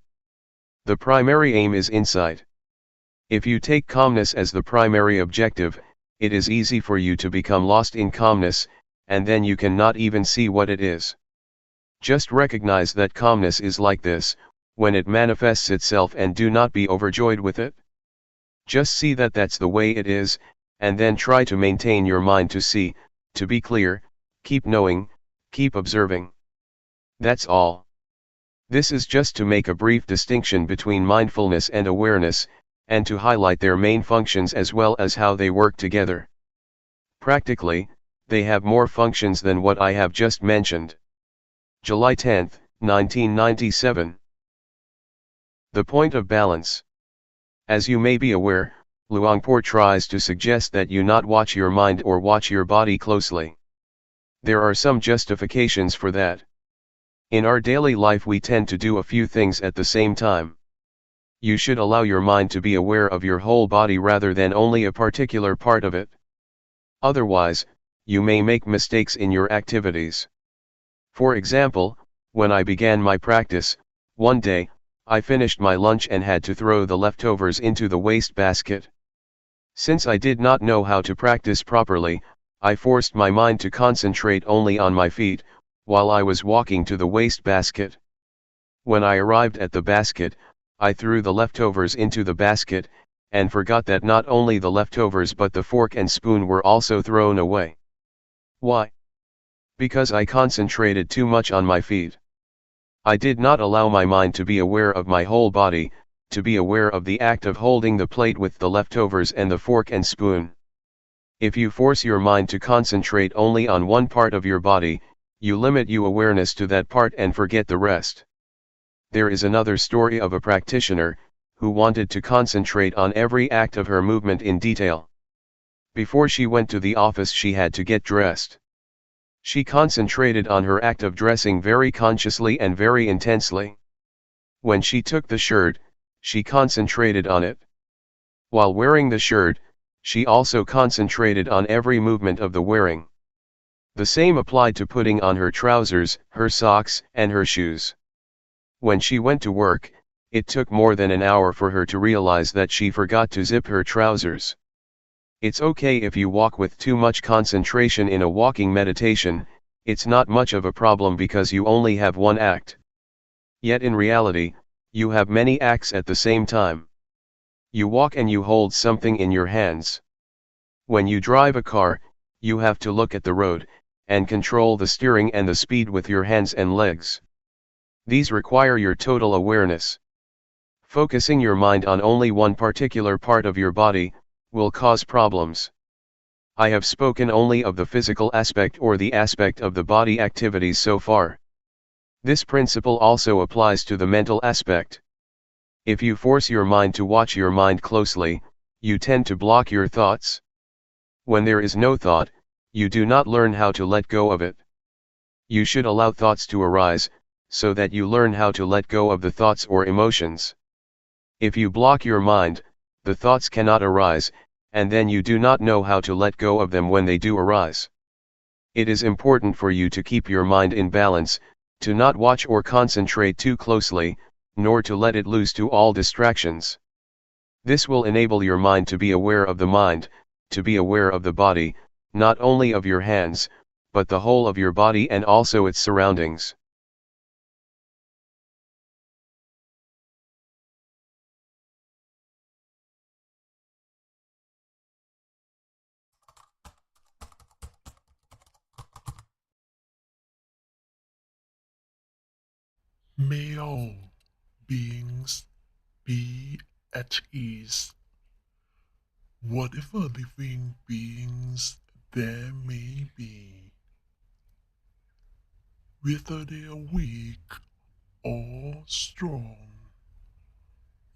The primary aim is insight. If you take calmness as the primary objective, it is easy for you to become lost in calmness, and then you cannot even see what it is. Just recognize that calmness is like this, when it manifests itself, and do not be overjoyed with it. Just see that that's the way it is, and then try to maintain your mind to see, to be clear, keep knowing, keep observing. That's all. This is just to make a brief distinction between mindfulness and awareness, and to highlight their main functions as well as how they work together. Practically, they have more functions than what I have just mentioned. July 10, 1997. The point of balance. As you may be aware, Luangpor tries to suggest that you not watch your mind or watch your body closely. There are some justifications for that. In our daily life we tend to do a few things at the same time. You should allow your mind to be aware of your whole body rather than only a particular part of it. Otherwise, you may make mistakes in your activities. For example, when I began my practice, one day, I finished my lunch and had to throw the leftovers into the waste basket. Since I did not know how to practice properly, I forced my mind to concentrate only on my feet, while I was walking to the waste basket. When I arrived at the basket, I threw the leftovers into the basket, and forgot that not only the leftovers but the fork and spoon were also thrown away. Why? Because I concentrated too much on my feet. I did not allow my mind to be aware of my whole body, to be aware of the act of holding the plate with the leftovers and the fork and spoon. If you force your mind to concentrate only on one part of your body, you limit your awareness to that part and forget the rest. There is another story of a practitioner, who wanted to concentrate on every act of her movement in detail. Before she went to the office she had to get dressed. She concentrated on her act of dressing very consciously and very intensely. When she took the shirt, she concentrated on it. While wearing the shirt, she also concentrated on every movement of the wearing. The same applied to putting on her trousers, her socks, and her shoes. When she went to work, it took more than an hour for her to realize that she forgot to zip her trousers. It's okay if you walk with too much concentration in a walking meditation, it's not much of a problem because you only have one act. Yet in reality, You have many acts at the same time. You walk and you hold something in your hands. When you drive a car, you have to look at the road, and control the steering and the speed with your hands and legs. These require your total awareness. Focusing your mind on only one particular part of your body, will cause problems. I have spoken only of the physical aspect or the aspect of the body activities so far. This principle also applies to the mental aspect. If you force your mind to watch your mind closely, you tend to block your thoughts. When there is no thought, you do not learn how to let go of it. You should allow thoughts to arise, so that you learn how to let go of the thoughts or emotions. If you block your mind, the thoughts cannot arise, and then you do not know how to let go of them when they do arise. It is important for you to keep your mind in balance, to not watch or concentrate too closely, nor to let it loose to all distractions. This will enable your mind to be aware of the mind, to be aware of the body, not only of your hands, but the whole of your body and also its surroundings. May all beings be at ease. Whatever living beings there may be, whether they are weak or strong,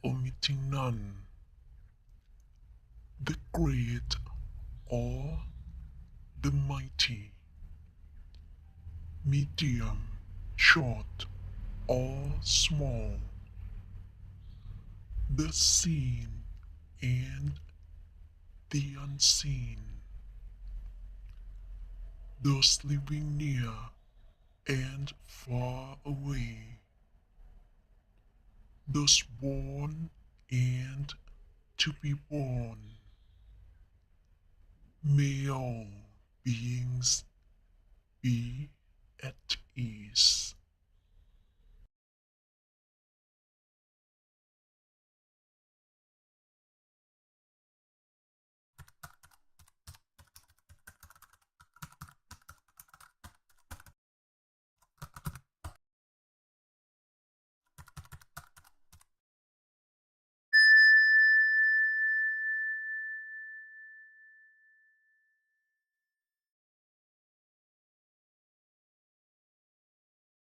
omitting none, the great or the mighty, medium, short or small, the seen and the unseen, those living near and far away, those born and to be born. May all beings be at ease.